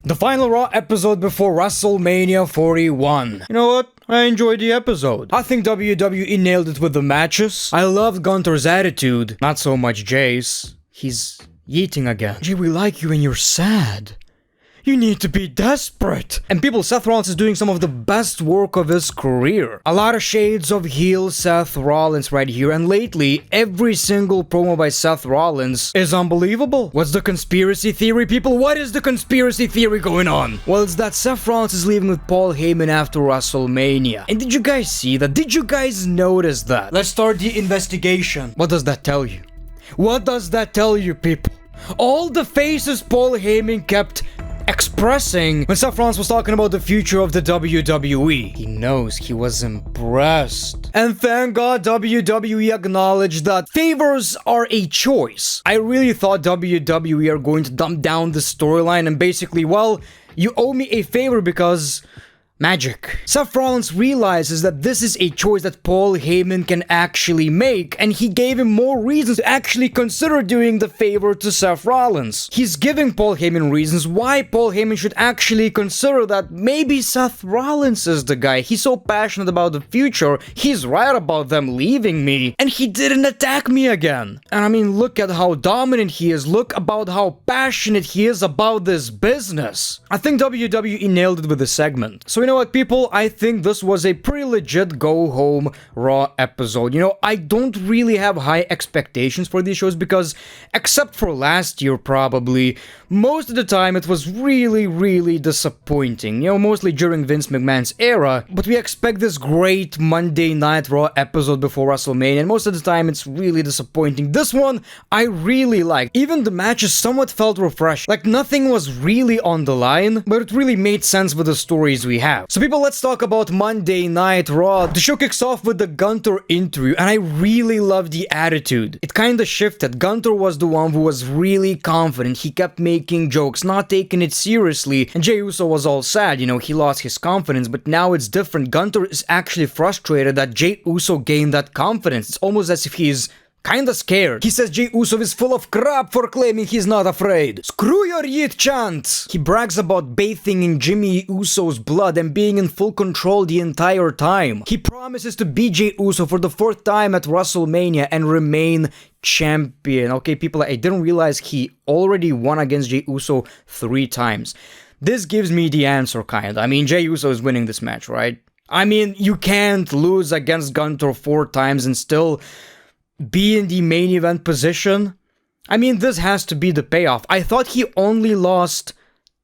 The final Raw episode before WrestleMania 41. You know what? I enjoyed the episode. I think WWE nailed it with the matches. I loved Gunther's attitude. Not so much Jay's. He's yeeting again. Jay, we like you when you're sad. You need to be desperate. And people, Seth Rollins is doing some of the best work of his career. A lot of shades of heel Seth Rollins right here. And lately, every single promo by Seth Rollins is unbelievable. What's the conspiracy theory, people? What is the conspiracy theory going on? Well, it's that Seth Rollins is leaving with Paul Heyman after WrestleMania. And did you guys see that? Did you guys notice that? Let's start the investigation. What does that tell you? What does that tell you, people? All the faces Paul Heyman kept expressing when Seth Rollins was talking about the future of the WWE. He knows, he was impressed. And thank God WWE acknowledged that favors are a choice. I really thought WWE are going to dumb down the storyline and basically, well, you owe me a favor because magic. Seth Rollins realizes that this is a choice that Paul Heyman can actually make, and he gave him more reasons to actually consider doing the favor to Seth Rollins. He's giving Paul Heyman reasons why Paul Heyman should actually consider that maybe Seth Rollins is the guy. He's so passionate about the future, he's right about them leaving me, and he didn't attack me again. And I mean, look at how dominant he is, look about how passionate he is about this business. I think WWE nailed it with the segment. So you know what, people? I think this was a pretty legit go-home Raw episode. You know, I don't really have high expectations for these shows because, except for last year probably, most of the time it was really disappointing. You know, mostly during Vince McMahon's era. But we expect this great Monday Night Raw episode before WrestleMania, and most of the time it's really disappointing. This one, I really liked. Even the matches somewhat felt refreshed. Like, nothing was really on the line, but it really made sense with the stories we have. So people, let's talk about Monday Night Raw. The show kicks off with the Gunther interview, and I really love the attitude. It kinda shifted. Gunther was the one who was really confident. He kept making jokes, not taking it seriously, and Jey Uso was all sad. You know, he lost his confidence, but now it's different. Gunther is actually frustrated that Jey Uso gained that confidence. It's almost as if he's kinda scared. He says Jey Uso is full of crap for claiming he's not afraid. Screw your yeet chant! He brags about bathing in Jimmy Uso's blood and being in full control the entire time. He promises to beat Jey Uso for the 4th time at WrestleMania and remain champion. Okay, people, I didn't realize he already won against Jey Uso 3 times. This gives me the answer, kinda. I mean, Jey Uso is winning this match, right? I mean, you can't lose against Gunther 4 times and still be in the main event position. I mean, this has to be the payoff. I thought he only lost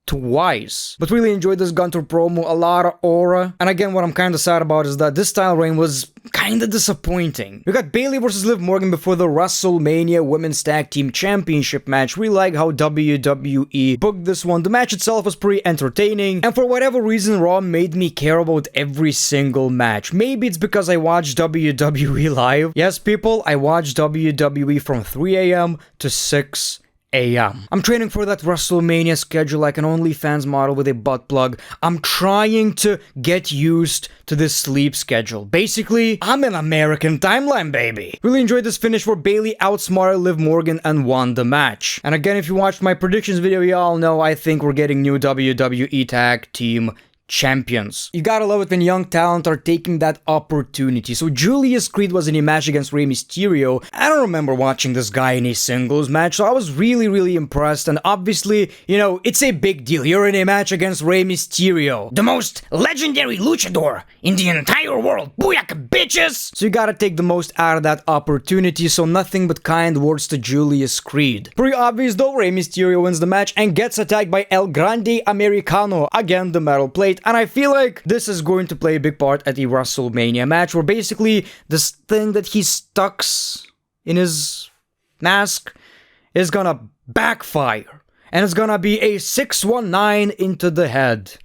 twice, but really enjoyed this Gunther promo, a lot of aura. And again, what I'm kind of sad about is that this style reign was kind of disappointing. We got Bayley versus Liv Morgan before the WrestleMania Women's Tag Team Championship match. We like how WWE booked this one. The match itself was pretty entertaining, and for whatever reason, Raw made me care about every single match. Maybe it's because I watched WWE live. Yes, people, I watched WWE from 3 a.m. to 6 a.m. I'm training for that WrestleMania schedule like an OnlyFans model with a butt plug. I'm trying to get used to this sleep schedule. Basically, I'm an American timeline, baby. Really enjoyed this finish where Bayley outsmarted Liv Morgan and won the match. And again, if you watched my predictions video, y'all know I think we're getting new WWE Tag Team Champions. You gotta love it when young talent are taking that opportunity. So Julius Creed was in a match against Rey Mysterio. I don't remember watching this guy in a singles match, so I was really impressed. And obviously, you know, it's a big deal. You're in a match against Rey Mysterio, the most legendary luchador in the entire world. Booyaka, bitches! So you gotta take the most out of that opportunity, so nothing but kind words to Julius Creed. Pretty obvious though, Rey Mysterio wins the match and gets attacked by El Grande Americano, again the metal plate. And I feel like this is going to play a big part at the WrestleMania match, where basically this thing that he stucks in his mask is gonna backfire. And it's gonna be a 619 into the head.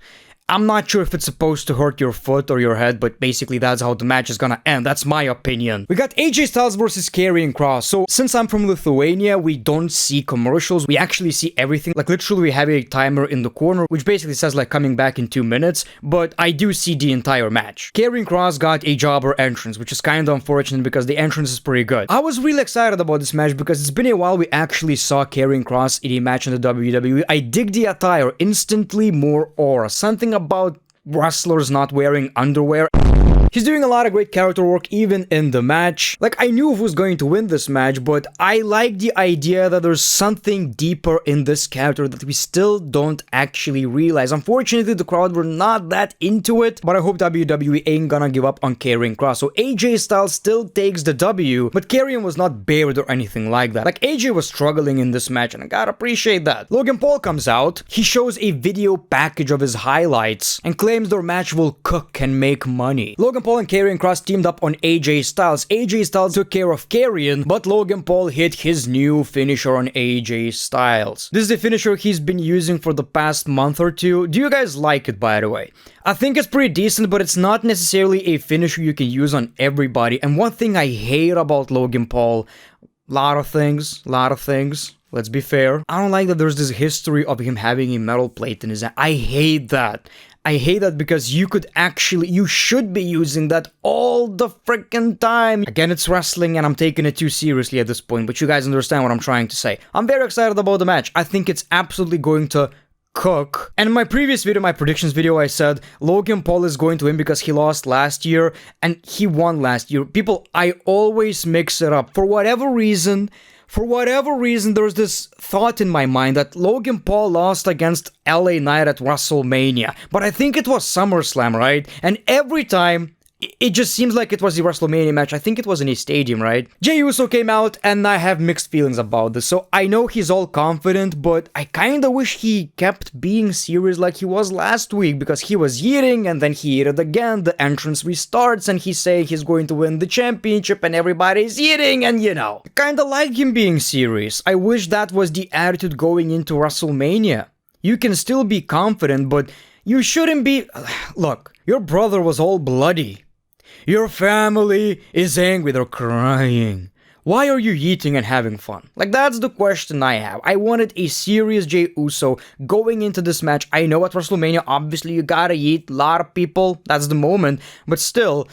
I'm not sure if it's supposed to hurt your foot or your head, but basically that's how the match is gonna end. That's my opinion. We got AJ Styles versus Karrion Kross. So since I'm from Lithuania, we don't see commercials. We actually see everything. Like literally we have a timer in the corner, which basically says like coming back in 2 minutes, but I do see the entire match. Karrion Kross got a jobber entrance, which is kind of unfortunate because the entrance is pretty good. I was really excited about this match because it's been a while we actually saw Karrion Kross in a match in the WWE. I dig the attire, instantly more aura. Something about wrestlers not wearing underwear. He's doing a lot of great character work even in the match. Like, I knew who was going to win this match, but I like the idea that there's something deeper in this character that we still don't actually realize. Unfortunately, the crowd were not that into it, but I hope WWE ain't gonna give up on Karrion Kross. So AJ Styles still takes the W, but Karrion was not buried or anything like that. Like, AJ was struggling in this match, and I gotta appreciate that. Logan Paul comes out, he shows a video package of his highlights, and claims their match will cook and make money. Logan Paul and Karrion Kross teamed up on AJ Styles. AJ Styles took care of Karrion, but Logan Paul hit his new finisher on AJ Styles. This is the finisher he's been using for the past month or two. Do you guys like it, by the way? I think it's pretty decent, but it's not necessarily a finisher you can use on everybody. And one thing I hate about Logan Paul, lot of things. Let's be fair. I don't like that there's this history of him having a metal plate in his hand. I hate that. I hate that because you should be using that all the freaking time. Again, it's wrestling and I'm taking it too seriously at this point, but you guys understand what I'm trying to say. I'm very excited about the match. I think it's absolutely going to cook. And in my previous video, my predictions video, I said Logan Paul is going to win because he lost last year and he won last year. People, I always mix it up. For whatever reason, there's this thought in my mind that Logan Paul lost against LA Knight at WrestleMania. But I think it was SummerSlam, right? And every time, it just seems like it was the WrestleMania match. I think it was in a stadium, right? Jey Uso came out, and I have mixed feelings about this. So I know he's all confident, but I kinda wish he kept being serious like he was last week, because he was eating, and then he ate it again, the entrance restarts, and he's saying he's going to win the championship, and everybody's eating, and you know. I kinda like him being serious. I wish that was the attitude going into WrestleMania. You can still be confident, but you shouldn't be... Look, your brother was all bloody. Your family is angry, they're crying. Why are you eating and having fun? Like, that's the question I have. I wanted a serious Jey Uso going into this match. I know at WrestleMania, obviously you gotta eat, a lot of people, that's the moment, but still,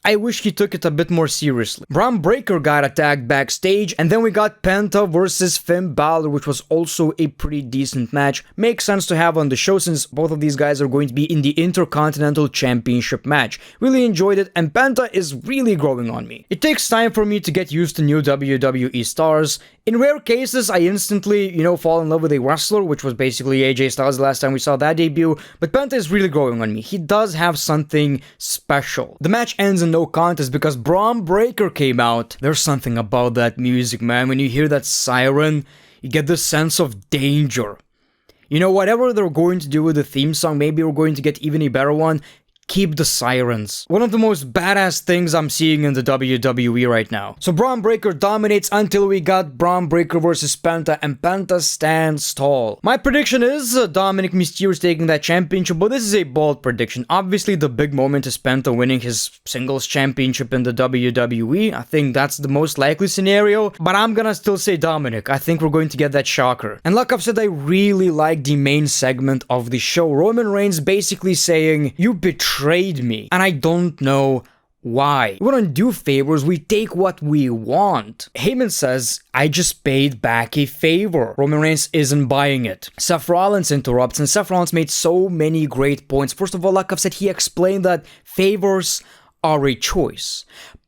I wish he took it a bit more seriously. Braun Breaker got attacked backstage, and then we got Penta versus Finn Balor, which was also a pretty decent match. Makes sense to have on the show since both of these guys are going to be in the Intercontinental Championship match. Really enjoyed it, and Penta is really growing on me. It takes time for me to get used to new WWE stars. In rare cases, I instantly, fall in love with a wrestler, which was basically AJ Styles the last time we saw that debut, but Penta is really growing on me. He does have something special. The match ends in no contest because Braun Breaker came out. There's something about that music, man. When you hear that siren, you get this sense of danger. Whatever they're going to do with the theme song, maybe we're going to get even a better one. Keep the sirens. One of the most badass things I'm seeing in the WWE right now. So Braun Breaker dominates until we got Braun Breaker versus Penta, and Penta stands tall. My prediction is Dominic Mysterio taking that championship, but this is a bold prediction. Obviously, the big moment is Penta winning his singles championship in the WWE. I think that's the most likely scenario, but I'm gonna still say Dominic. I think we're going to get that shocker. And like I've said, I really like the main segment of the show. Roman Reigns basically saying, "You betrayed me," and I don't know why. We don't do favors, we take what we want. Heyman says, "I just paid back a favor." Roman Reigns isn't buying it. Seth Rollins interrupts, and Seth Rollins made so many great points. First of all, like I've said, he explained that favors are a choice.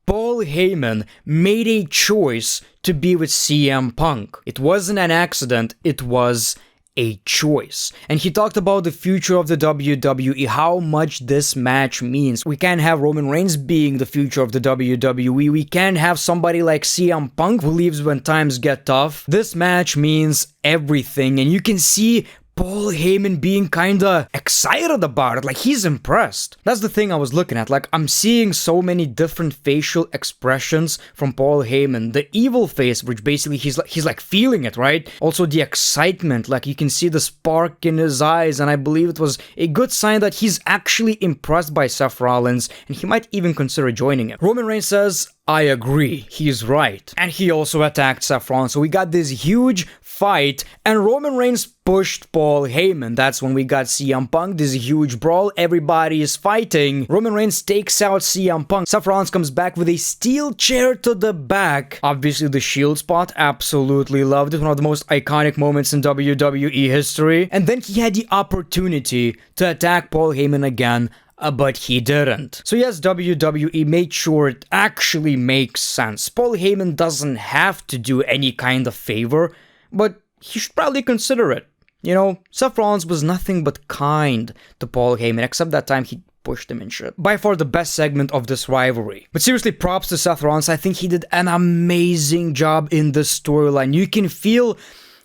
Paul Heyman made a choice to be with CM Punk. It wasn't an accident, it was a choice. And he talked about the future of the WWE, how much this match means. We can't have Roman Reigns being the future of the WWE. We can't have somebody like CM Punk who leaves when times get tough. This match means everything, and you can see Paul Heyman being kinda excited about it, like he's impressed. That's the thing I was looking at, like I'm seeing so many different facial expressions from Paul Heyman. The evil face, which basically he's like feeling it, right? Also the excitement, like you can see the spark in his eyes, and I believe it was a good sign that he's actually impressed by Seth Rollins, and he might even consider joining him. Roman Reigns says, I agree, he's right. And he also attacked Seth Rollins, so we got this huge fight, and Roman Reigns pushed Paul Heyman. That's when we got CM Punk, this huge brawl, everybody is fighting. Roman Reigns takes out CM Punk. Seth Rollins comes back with a steel chair to the back. Obviously the Shield spot, absolutely loved it, one of the most iconic moments in WWE history. And then he had the opportunity to attack Paul Heyman again, but he didn't. So yes, WWE made sure it actually makes sense. Paul Heyman doesn't have to do any kind of favor, but he should probably consider it. You know, Seth Rollins was nothing but kind to Paul Heyman, except that time he pushed him and shit. By far the best segment of this rivalry. But seriously, props to Seth Rollins. I think he did an amazing job in this storyline. You can feel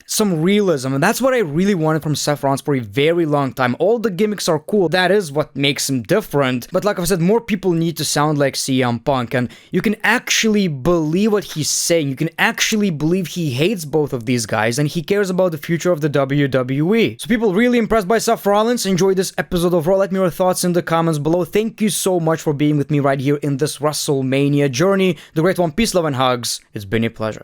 some realism, and that's what I really wanted from Seth Rollins for a very long time. All the gimmicks are cool, that is what makes him different, but like I said, more people need to sound like CM Punk, and you can actually believe what he's saying. You can actually believe he hates both of these guys, and he cares about the future of the WWE. So people really impressed by Seth Rollins. Enjoyed this episode of Raw. Let me know your thoughts in the comments below. Thank you so much for being with me right here in this WrestleMania journey. The Great One, peace, love, and hugs. It's been a pleasure.